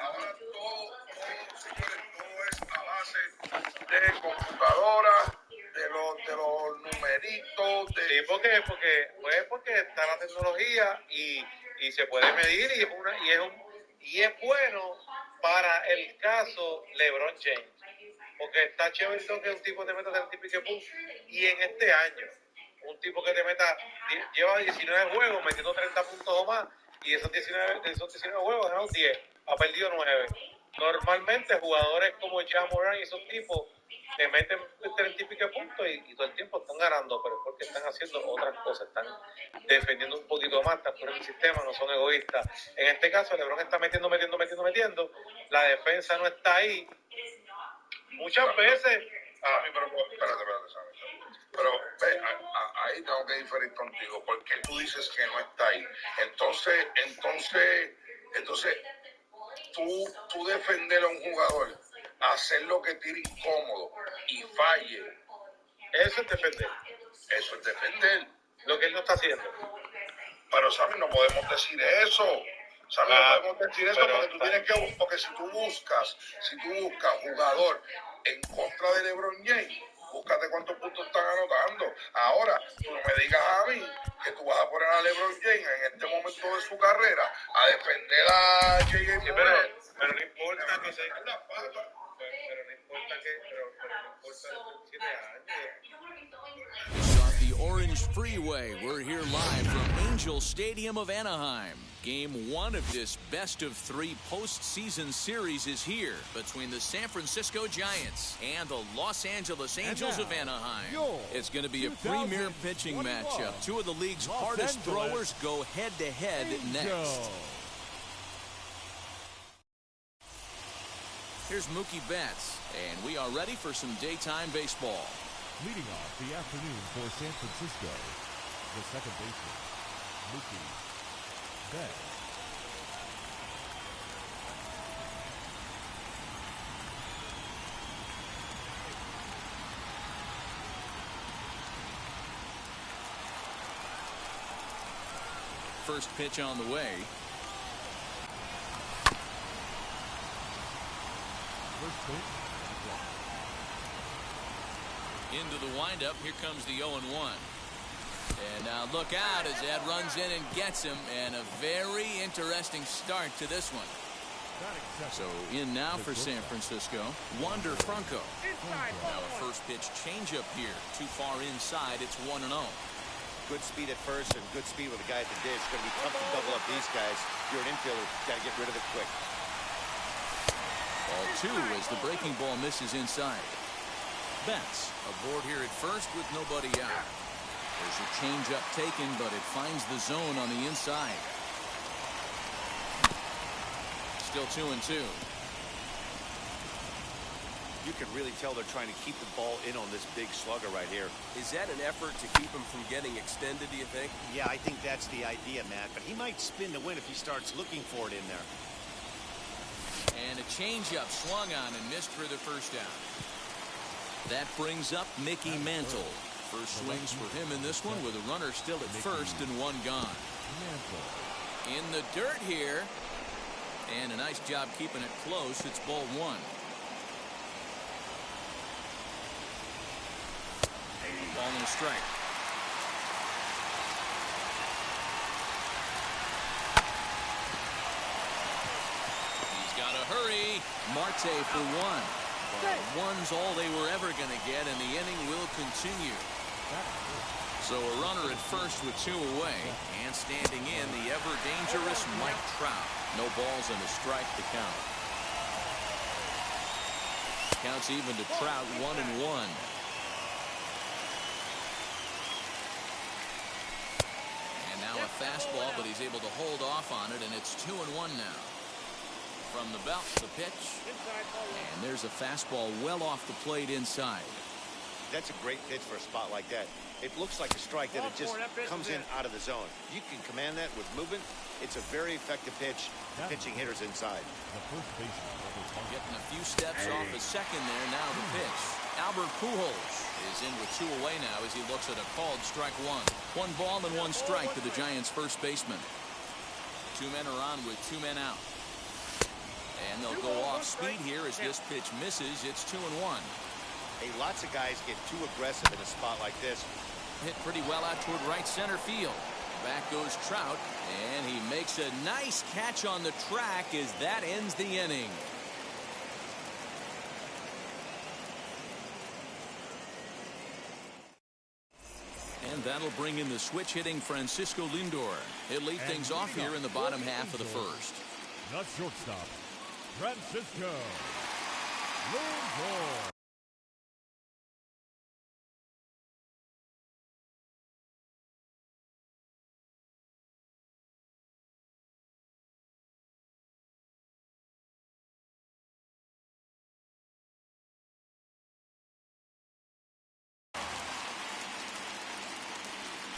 Ahora todo, señores, todo es a base de computadora, de los numeritos. Sí, porque está la tecnología y se puede medir y es bueno para el caso LeBron James. Porque está chévere que un tipo te meta 30 y pico puntos. Y en este año, un tipo que te meta, lleva 19 juegos metiendo 30 puntos o más. Y de esos 19 juegos ha ganado 10, ha perdido 9. Normalmente jugadores como Ja Morant y esos tipos te meten 30 y pico puntos y todo el tiempo están ganando, pero es porque están haciendo otras cosas, están defendiendo un poquito más, están por el sistema, no son egoístas. En este caso, LeBron está metiendo. La defensa no está ahí. Muchas veces. Espérate, Sammy. Pero ahí tengo que diferir contigo, porque tú dices que no está ahí. Entonces, tú defender a un jugador, hacer lo que tire incómodo y falle. Eso es defender. Eso es defender. Lo que él no está haciendo. Pero, Sammy, no podemos decir eso. No podemos decir eso porque tú tienes que... Porque si tú buscas jugador en contra de LeBron James, búscate cuántos puntos están anotando. Ahora, tú no me digas a mí que tú vas a poner a LeBron James en este momento de su carrera a defender a J.J. Pero no importa que sea la pata. Pero no importa que... Pero no importa 7 años. Off the Orange Freeway, we're here live from Angel Stadium of Anaheim. Game 1 of this best-of-3 postseason series is here between the San Francisco Giants and the Los Angeles Angels of Anaheim. It's going to be a premier pitching matchup. Two of the league's hardest throwers go head-to-head next. Here's Mookie Betts, and we are ready for some daytime baseball. Leading off the afternoon for San Francisco, the second baseman, Mookie Betts. First pitch on the way. First pitch. Into the windup. Here comes the 0-1. And now look out as that runs in and gets him. And a very interesting start to this one. So in now for San Francisco, Wander Franco. Now a first pitch changeup here. Too far inside. It's 1-0. Good speed at first and good speed with the guy at the dish. It's going to be tough to double up these guys. If you're an infielder, you've got to get rid of it quick. Ball 2 as the breaking ball misses inside. Betts aboard here at first with nobody out. There's a changeup taken, but it finds the zone on the inside. Still 2-2. You can really tell they're trying to keep the ball in on this big slugger right here. Is that an effort to keep him from getting extended, do you think? Yeah, I think that's the idea, Matt. But he might spin to win if he starts looking for it in there. And a changeup swung on and missed for the first down. That brings up Mickey Mantle. First swings for him in this one with a runner still at first and one gone. In the dirt here. And a nice job keeping it close. It's ball 1. Ball and a strike. He's got to hurry. Marte for 1. One's all they were ever going to get, and the inning will continue. So a runner at first with 2 away, and standing in the ever-dangerous Mike Trout. No balls and a strike to count. Counts even to Trout, 1-1. And now a fastball, but he's able to hold off on it, and it's 2-1 now. From the belt, the pitch. And there's a fastball well off the plate inside. That's a great pitch for a spot like that. It looks like a strike that it just comes in out of the zone. You can command that with movement. It's a very effective pitch. Pitching hitters inside. Getting a few steps off his second there. Now the pitch. Albert Pujols is in with 2 away now as he looks at a called strike 1. 1 ball and 1 strike to the Giants' first baseman. 2 men are on with 2 men out. And they'll go off speed here as this pitch misses. It's 2-1. Hey, lots of guys get too aggressive in a spot like this. Hit pretty well out toward right center field. Back goes Trout, and he makes a nice catch on the track as that ends the inning. And that'll bring in the switch-hitting Francisco Lindor. He'll lead things off here in the bottom half of the first. The shortstop, Francisco Lindor.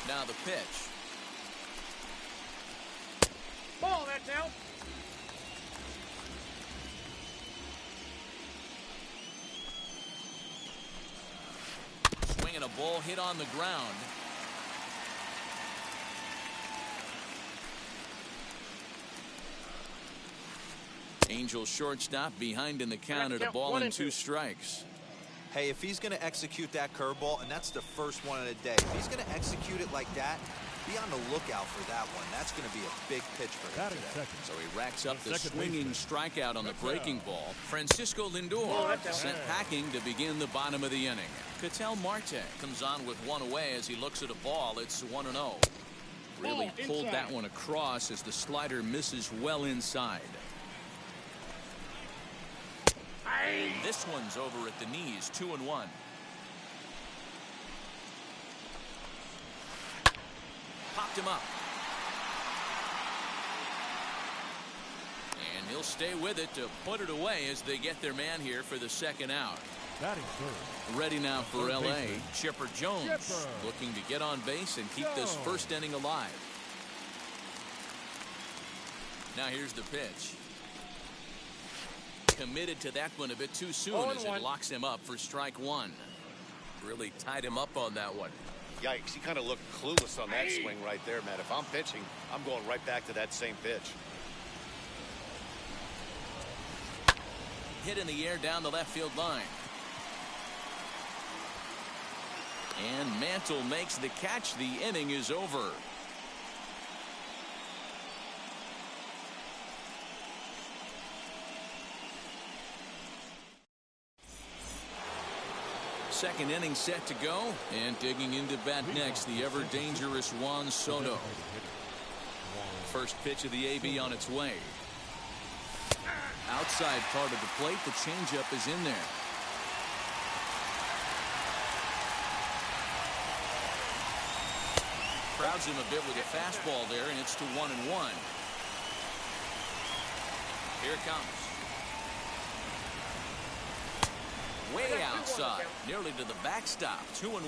Now the pitch. Ball, that's out. Swinging a ball hit on the ground. Angels shortstop behind in the count at a ball and 2 strikes. Hey, if he's going to execute that curveball, and that's the first one of the day, if he's going to execute it like that, be on the lookout for that one. That's going to be a big pitch for him today. So he racks up the swinging strikeout on the breaking ball. Francisco Lindor sent packing to begin the bottom of the inning. Ketel Marte comes on with one away as he looks at a ball. It's 1-0. Really pulled that one across as the slider misses well inside. This one's over at the knees, 2-1. Popped him up. And he'll stay with it to put it away as they get their man here for the second out. Ready now for L.A. Chipper Jones looking to get on base and keep this first inning alive. Now here's the pitch. Committed to that one a bit too soon as it locks him up for strike one. Really tied him up on that one. Yikes, he kind of looked clueless on that swing right there, man. If I'm pitching, I'm going right back to that same pitch. Hit in the air down the left field line. And Mantle makes the catch. The inning is over. Second inning set to go, and digging into bat next, the ever-dangerous Juan Soto. First pitch of the AB on its way. Outside part of the plate, the changeup is in there. Crowds him a bit with a fastball there, and it's to 1-1. Here it comes. Way outside, nearly to the backstop, 2-1.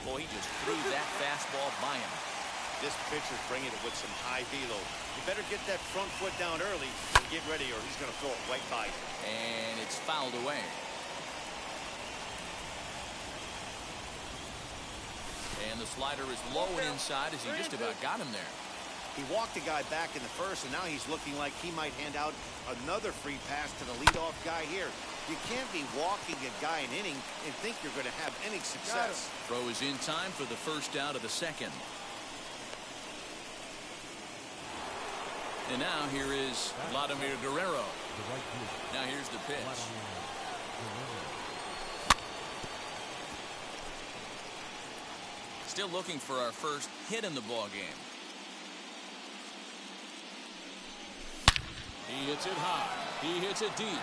Boy, he just threw that fastball by him. This pitcher's bringing it with some high velo. You better get that front foot down early and get ready, or he's going to throw it right by you. And it's fouled away. And the slider is low and inside as he just about got him there. He walked the guy back in the first, and now he's looking like he might hand out another free pass to the leadoff guy here. You can't be walking a guy an inning and think you're going to have any success. Throw is in time for the first out of the second. And now here is Vladimir Guerrero. Now here's the pitch. Still looking for our first hit in the ball game. He hits it high. He hits it deep.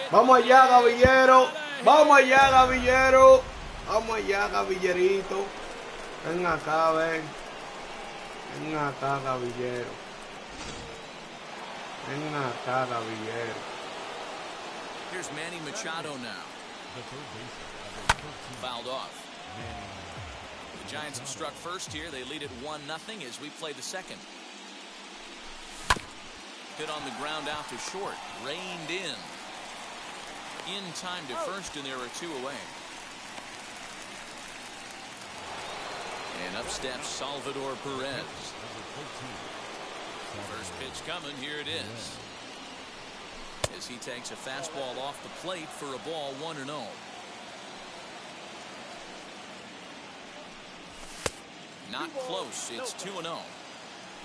Vamos allá, Gavillero. Vamos allá, Gavillero. Vamos allá, Gavillerito. Ven acá, ven. Ven acá, Gavillero. Ven acá, Gavillero. Here's Manny Machado now. Fouled off. The Giants have struck first here. They lead it 1-0 as we play the second. Hit on the ground out to short. Reined in. In time to first, and there are 2 away. And up steps Salvador Perez. It's coming. Here it is. As he takes a fastball off the plate for a ball 1-0. Not close. It's 2-0.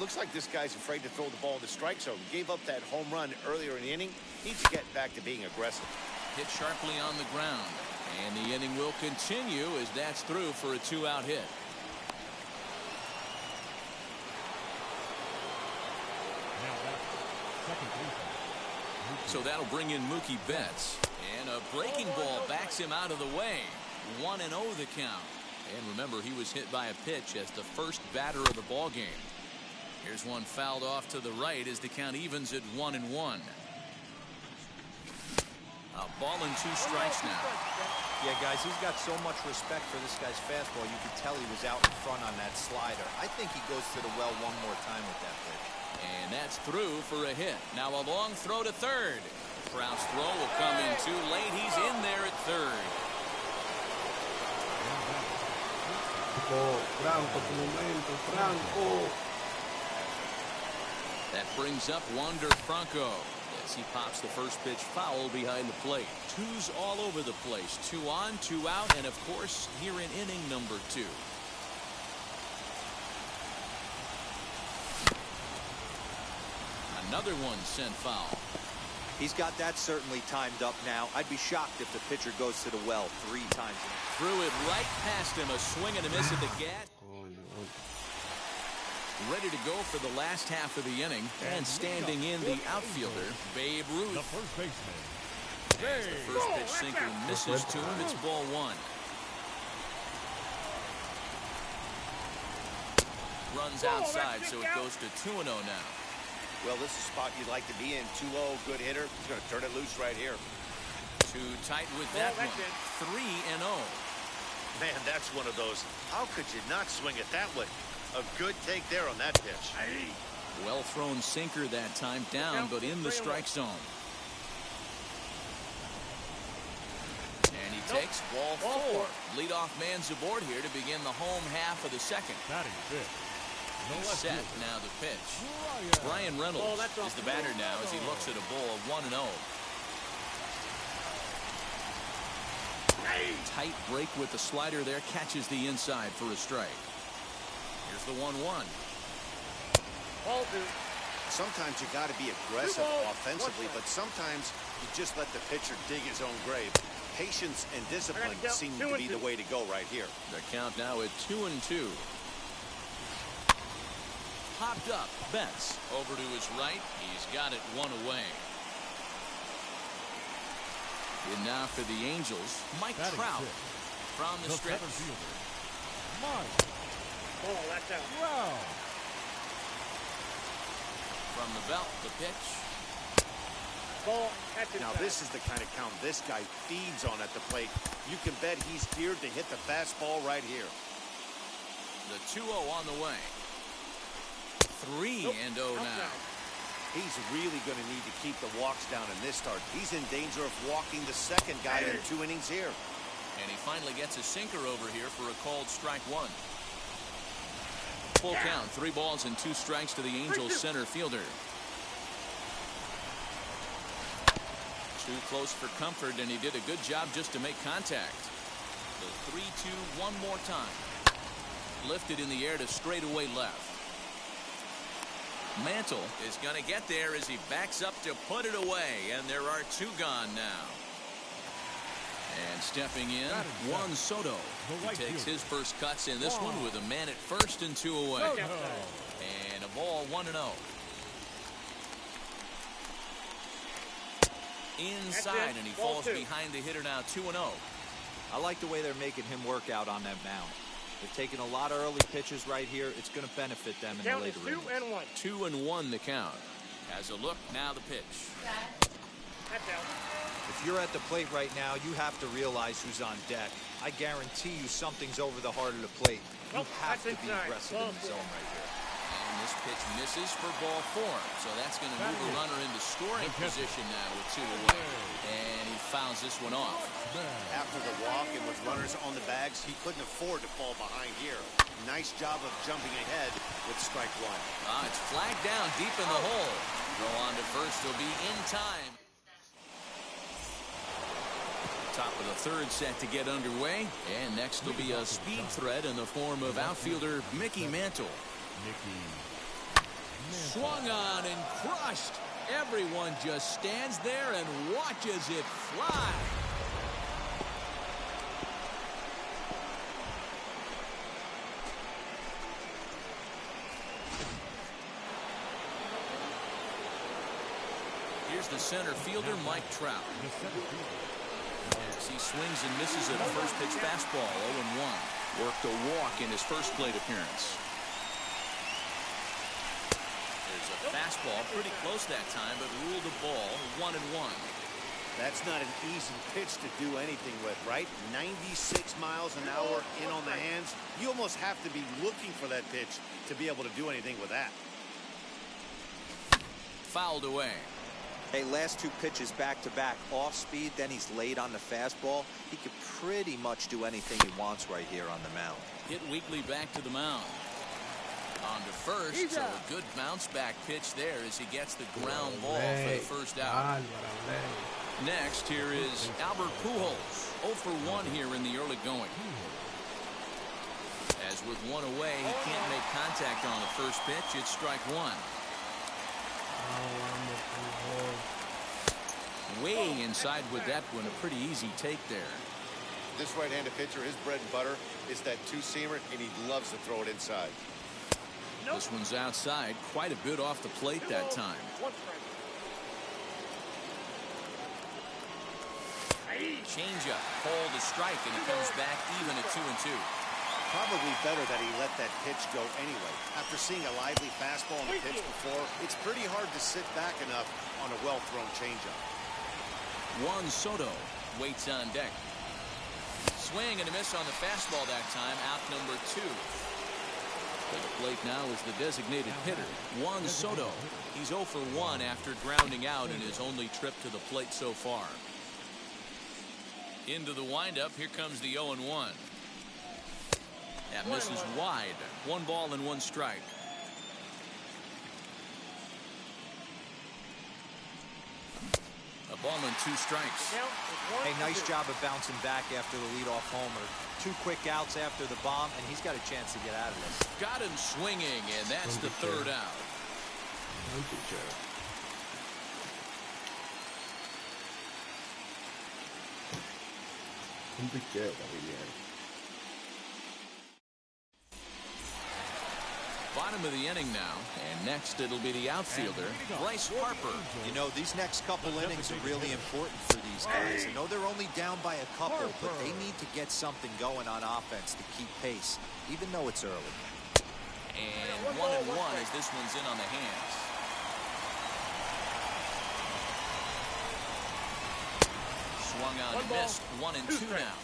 Looks like this guy's afraid to throw the ball in the strike zone. Gave up that home run earlier in the inning. Needs to get back to being aggressive. Hit sharply on the ground. And the inning will continue as that's through for a 2-out hit. So that'll bring in Mookie Betts. And a breaking ball backs him out of the way. 1-0 the count. And remember, he was hit by a pitch as the first batter of the ball game. Here's one fouled off to the right as the count evens at 1-1. A ball and 2 strikes now. Yeah, guys, he's got so much respect for this guy's fastball. You could tell he was out in front on that slider. I think he goes to the well one more time with that pitch. And that's through for a hit. Now a long throw to third. Trout's throw will come in too late. He's in there at third. That brings up Wander Franco as he pops the first pitch foul behind the plate. 2's all over the place. 2 on, 2 out, and of course here in inning number 2. Another one sent foul. He's got that certainly timed up now. I'd be shocked if the pitcher goes to the well 3 times. Threw it right past him. A swing and a miss at the gas. Ready to go for the last half of the inning. And standing in the outfielder, Babe Ruth. The first baseman. As the first pitch sinker misses to him, it's ball 1. Runs outside, so it goes to 2-0 now. Well, this is a spot you'd like to be in. 2-0, good hitter. He's going to turn it loose right here. Too tight with that one. 3-0. Man, that's one of those. How could you not swing it that way? A good take there on that pitch. Well thrown sinker that time, down but in the strike zone. And he takes ball 4. Leadoff man's aboard here to begin the home half of the second. He's set now the pitch. Brian Reynolds is the batter now as he looks at a ball of 1-0. Tight break with the slider there, catches the inside for a strike. Here's the 1-1. Sometimes you got to be aggressive offensively, but sometimes you just let the pitcher dig his own grave. Patience and discipline seem to be the way to go right here. The count now at 2-2. Popped up. Betts over to his right. He's got it 1 away. And now for the Angels, Mike Trout from the stretch. From the belt, the pitch. Now this is the kind of count this guy feeds on at the plate. You can bet he's geared to hit the fastball right here. The 2-0 on the way. 3-0 now. He's really going to need to keep the walks down in this start. He's in danger of walking the second guy in 2 innings here. And he finally gets a sinker over here for a called strike 1. Full count, 3 balls and 2 strikes to the Angels center fielder. Too close for comfort, and he did a good job just to make contact. The 3-2 one more time. Lifted in the air to straightaway left. Mantle is going to get there as he backs up to put it away, and there are 2 gone now. And stepping in, Juan Soto. He takes his first cuts in this one with a man at first and 2 away. And a ball 1-0. Inside, and he falls behind the hitter now 2-0. I like the way they're making him work out on that mound. They're taking a lot of early pitches right here. It's going to benefit them in the later innings. 2-1 the count. As a look, now the pitch. If you're at the plate right now, you have to realize who's on deck. I guarantee you something's over the heart of the plate. You have to be aggressive in the zone right here. And this pitch misses for ball 4. So that's going to move a runner into scoring position now with 2 away. And he fouls this one off. After the walk and with runners on the bags, he couldn't afford to fall behind here. Nice job of jumping ahead with strike 1. It's flagged down deep in the hole. Throw on to first will be in time. Top of the 3rd set to get underway. And next will be a speed threat in the form of outfielder Mickey Mantle. Swung on and crushed. Everyone just stands there and watches it fly. Here's the center fielder, Mike Trout. As he swings and misses at a first pitch fastball, 0-1. Worked a walk in his first plate appearance. There's a fastball pretty close that time, but ruled a ball, 1-1. That's not an easy pitch to do anything with, right? 96 miles an hour in on the hands. You almost have to be looking for that pitch to be able to do anything with that. Fouled away. Hey, last 2 pitches back-to-back off speed, then he's laid on the fastball. He could pretty much do anything he wants right here on the mound. Hit weakly back to the mound. On to first, so a good bounce back pitch there as he gets the ground ball for the first out. Next, here is Albert Pujols, 0 for 1 here in the early going. As with 1 away, he can't make contact on the first pitch. It's strike 1. Way inside with that one, a pretty easy take there. This right-handed pitcher, his bread and butter is that 2-seamer, and he loves to throw it inside. This one's outside, quite a bit off the plate that time. Changeup, called a strike, and he comes back even at 2-2. Probably better that he let that pitch go anyway. After seeing a lively fastball on the pitch before, it's pretty hard to sit back enough on a well-thrown changeup. Juan Soto waits on deck. Swing and a miss on the fastball that time, out number 2. To the plate now is the designated hitter, Juan Soto. He's 0 for 1 after grounding out in his only trip to the plate so far. Into the windup, here comes the 0-1. That misses wide. 1 ball and 1 strike. A ball and 2 strikes. Hey, nice job of bouncing back after the leadoff homer. 2 quick outs after the bomb, and he's got a chance to get out of this. Got him swinging, and that's the 3rd out. Bottom of the inning now, and next it'll be the outfielder, Bryce Harper. You know, these next couple innings are really important for these guys. I know they're only down by a couple, but they need to get something going on offense to keep pace, even though it's early. And 1-1 as this one's in on the hands. Swung on and missed. 1-2 now.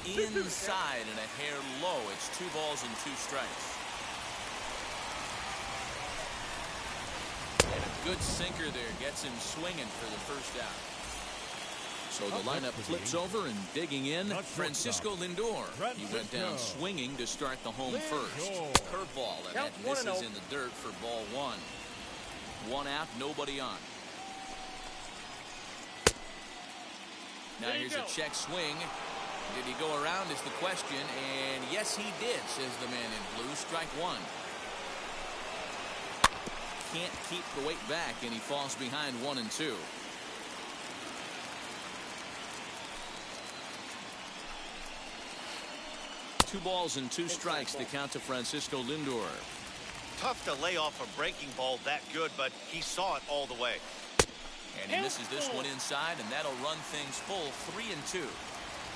Inside and a hair low. It's 2 balls and 2 strikes. And a good sinker there gets him swinging for the first out. So the lineup flips over and digging in, Francisco Lindor. He went down swinging to start the home first. Curveball, and that misses in the dirt for ball 1. 1 out, nobody on. Now here's a check swing. Did he go around is the question, and yes he did, says the man in blue. Strike 1. Can't keep the weight back, and he falls behind 1-2. Two balls and 2 strikes to count to Francisco Lindor. Tough to lay off a breaking ball that good, but he saw it all the way. And he misses this one inside, and that'll run things full 3-2.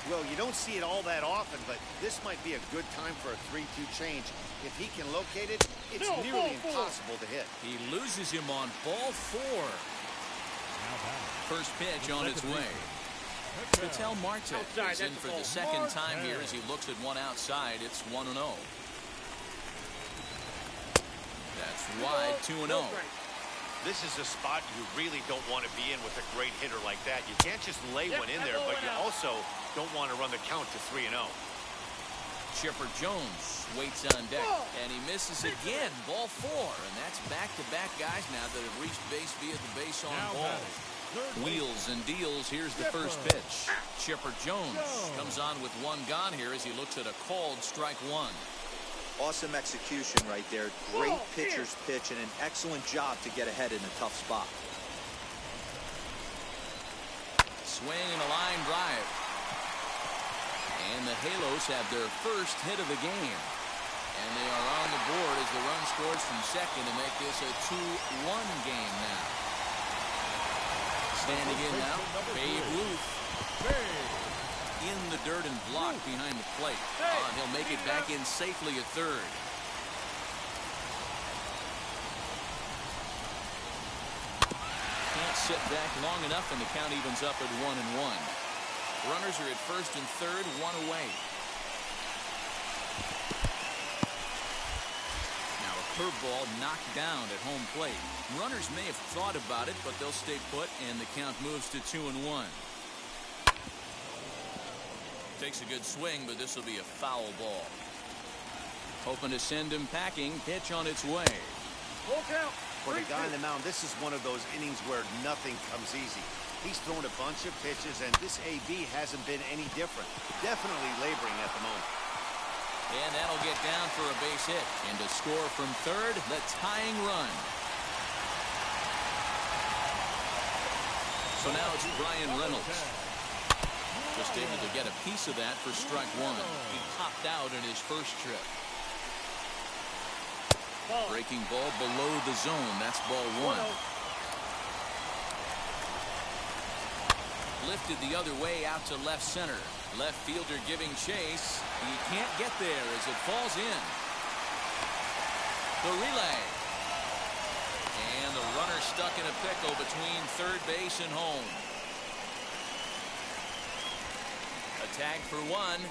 Well, you don't see it all that often, but this might be a good time for a 3-2 change. If he can locate it, it's nearly impossible to hit. He loses him on ball 4. First pitch on its way. Vitel Marte is in for the second time here as he looks at one outside. It's 1-0. That's wide, 2-0. This is a spot you really don't want to be in with a great hitter like that. You can't just lay one in there, but you also don't want to run the count to 3-0. Chipper Jones waits on deck, and he misses again. Ball 4, and that's back-to-back guys now that have reached base via the base on ball. Wheels and deals. Here's the first pitch. Chipper Jones comes on with one gone here as he looks at a called strike 1. Awesome execution right there. Great pitcher's pitch and an excellent job to get ahead in a tough spot. Swing and a line drive. And the Halos have their first hit of the game. And they are on the board as the run scores from second to make this a 2-1 game now. Standing in now, Babe Ruth. In the dirt and blocked behind the plate. And he'll make it back in safely at third. Can't sit back long enough, and the count evens up at 1-1. Runners are at first and third, one away. Now a curveball knocked down at home plate. Runners may have thought about it, but they'll stay put, and the count moves to 2-1. Takes a good swing, but this will be a foul ball. Hoping to send him packing. Pitch on its way. For the guy on the mound, this is one of those innings where nothing comes easy. He's thrown a bunch of pitches, and this AB hasn't been any different. Definitely laboring at the moment. And that'll get down for a base hit. And to score from third, the tying run. So now it's Brian Reynolds. Just able to get a piece of that for strike 1. He popped out in his first trip. Breaking ball below the zone. That's ball 1. Lifted the other way out to left center. Left fielder giving chase. He can't get there as it falls in. The relay. And the runner stuck in a pickle between third base and home. A tag for 1.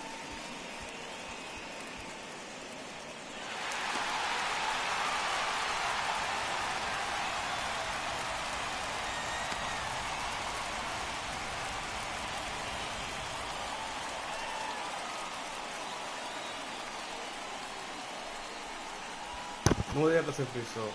No diga que se frizó.